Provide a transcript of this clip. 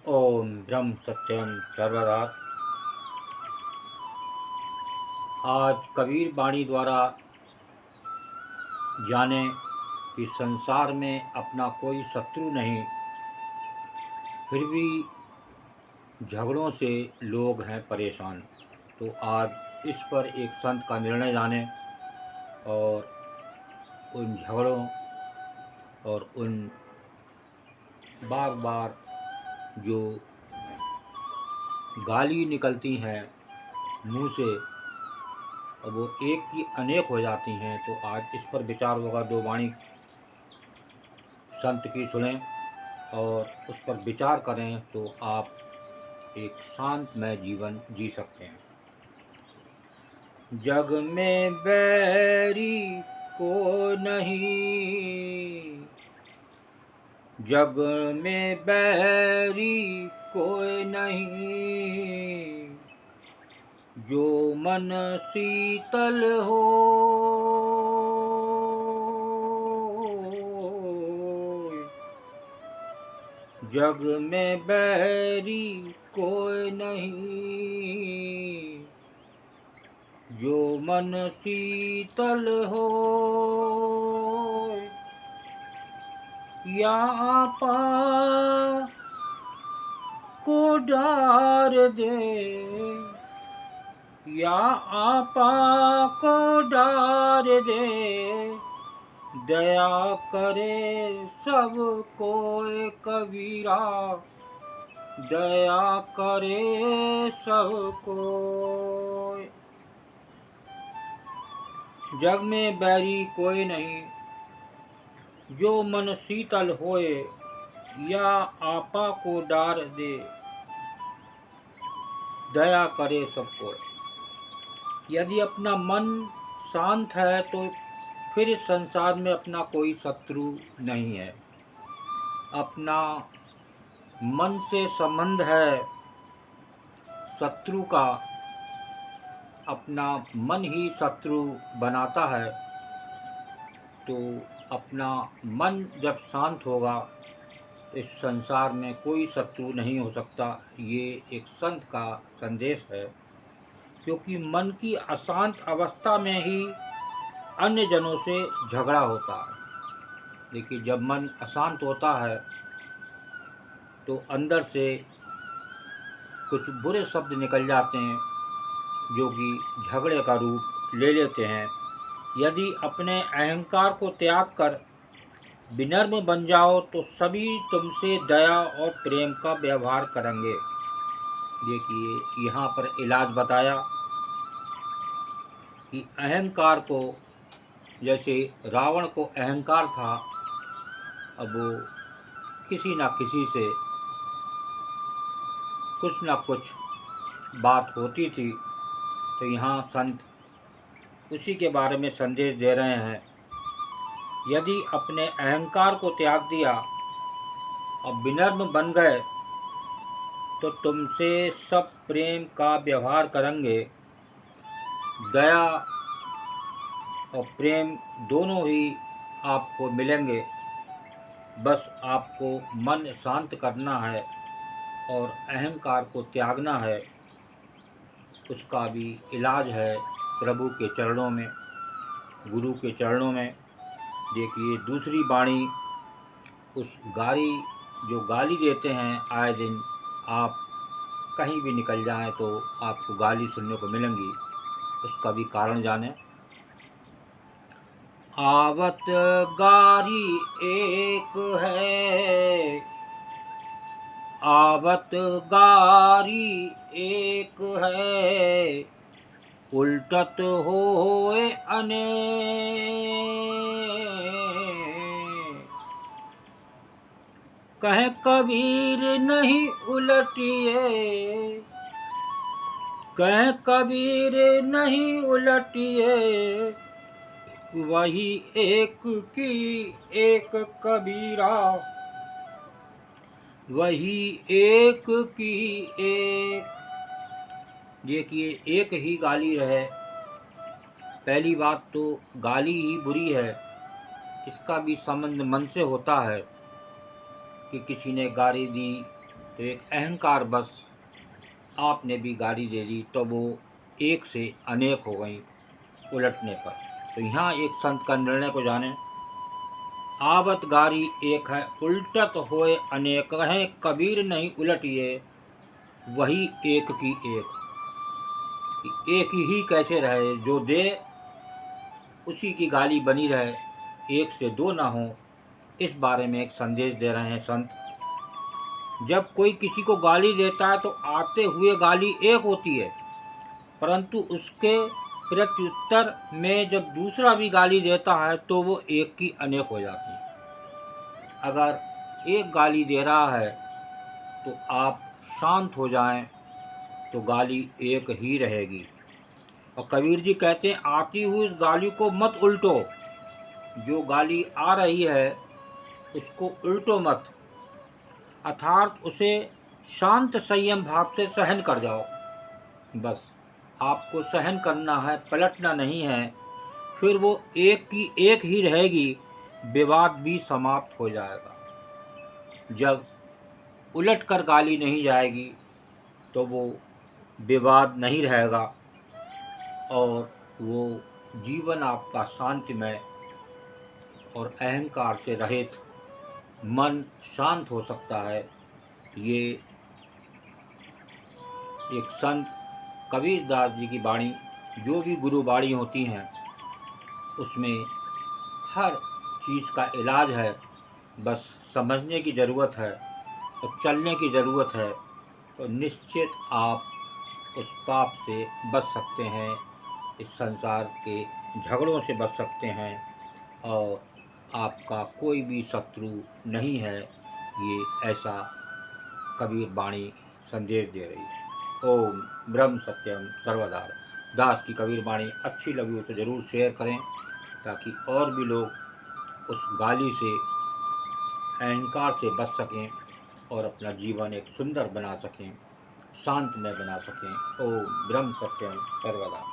ओम ब्रह्म सत्यम सर्वदा। आज कबीर वाणी द्वारा जाने कि संसार में अपना कोई शत्रु नहीं, फिर भी झगड़ों से लोग हैं परेशान। तो आज इस पर एक संत का निर्णय जाने और उन झगड़ों और उन बार बार जो गाली निकलती हैं मुंह से और वो एक की अनेक हो जाती हैं, तो आज इस पर विचार होगा। दो वाणी संत की सुनें और उस पर विचार करें तो आप एक शांतमय जीवन जी सकते हैं। जग में बैरी को नहीं, जग में बैरी कोई नहीं, जो मन शीतल हो। जग में बैरी कोई नहीं, जो मन शीतल हो। या आपा को डार दे, या आपा को डार दे, दया करे सब कोई कबीरा, दया करे सब कोई। जग में बैरी कोई नहीं, जो मन शीतल होए, या आपा को डार दे, दया करे सब कोई। यदि अपना मन शांत है तो फिर इस संसार में अपना कोई शत्रु नहीं है। अपना मन से संबंध है शत्रु का, अपना मन ही शत्रु बनाता है। तो अपना मन जब शांत होगा तो इस संसार में कोई शत्रु नहीं हो सकता। ये एक संत का संदेश है, क्योंकि मन की अशांत अवस्था में ही अन्य जनों से झगड़ा होता है। देखिए, जब मन अशांत होता है तो अंदर से कुछ बुरे शब्द निकल जाते हैं, जो कि झगड़े का रूप ले लेते हैं। यदि अपने अहंकार को त्याग कर विनम्र बन जाओ तो सभी तुमसे दया और प्रेम का व्यवहार करेंगे। देखिए, यहाँ पर इलाज बताया कि अहंकार को, जैसे रावण को अहंकार था, अब वो किसी न किसी से कुछ न कुछ बात होती थी। तो यहाँ संत उसी के बारे में संदेश दे रहे हैं। यदि अपने अहंकार को त्याग दिया और विनम्र बन गए तो तुमसे सब प्रेम का व्यवहार करेंगे। दया और प्रेम दोनों ही आपको मिलेंगे। बस आपको मन शांत करना है और अहंकार को त्यागना है। उसका भी इलाज है प्रभु के चरणों में, गुरु के चरणों में। देखिए, दूसरी वाणी उस जो गाली देते हैं आए दिन, आप कहीं भी निकल जाएं तो आपको गाली सुनने को मिलेंगी। उसका भी कारण जानें। आवत गारी एक है, आवत गारी एक है, उल्टत होए अनेक। कहे कबीर नहीं उलटिए, कहे कबीर नहीं उलटिए, वही एक की एक कबीरा, वही एक की एक। देखिए, एक ही गाली रहे। पहली बात तो गाली ही बुरी है, इसका भी संबंध मन से होता है कि किसी ने गाली दी तो एक अहंकार बस आपने भी गाली दे दी तो वो एक से अनेक हो गई उलटने पर। तो यहाँ एक संत का निर्णय को जाने। आवत गारी एक है उल्टत होए अनेक है, कबीर नहीं उलटिए वही एक की एक। एक ही कैसे रहे, जो दे उसी की गाली बनी रहे, एक से दो ना हो। इस बारे में एक संदेश दे रहे हैं संत। जब कोई किसी को गाली देता है तो आते हुए गाली एक होती है, परंतु उसके प्रत्युत्तर में जब दूसरा भी गाली देता है तो वो एक की अनेक हो जाती है। अगर एक गाली दे रहा है तो आप शांत हो जाएं तो गाली एक ही रहेगी। और कबीर जी कहते हैं, आती हुई उस गाली को मत उल्टो। जो गाली आ रही है उसको उल्टो मत, अर्थात उसे शांत संयम भाव से सहन कर जाओ। बस आपको सहन करना है, पलटना नहीं है। फिर वो एक की एक ही रहेगी, विवाद भी समाप्त हो जाएगा। जब उलट कर गाली नहीं जाएगी तो वो विवाद नहीं रहेगा और वो जीवन आपका शांतिमय और अहंकार से रहित, मन शांत हो सकता है। ये एक संत कबीरदास जी की वाणी, जो भी गुरु वाणी होती हैं उसमें हर चीज़ का इलाज है। बस समझने की ज़रूरत है और चलने की ज़रूरत है, तो निश्चित आप उस पाप से बच सकते हैं, इस संसार के झगड़ों से बच सकते हैं और आपका कोई भी शत्रु नहीं है। ये ऐसा कबीर वाणी संदेश दे रही है। ओम ब्रह्म सत्यम सर्वदा। दास की कबीर वाणी अच्छी लगी हो तो ज़रूर शेयर करें, ताकि और भी लोग उस गाली से, अहंकार से बच सकें और अपना जीवन एक सुंदर बना सकें, शांतमय बना सकें। ओम ब्रह्म सत्यम सर्वदा।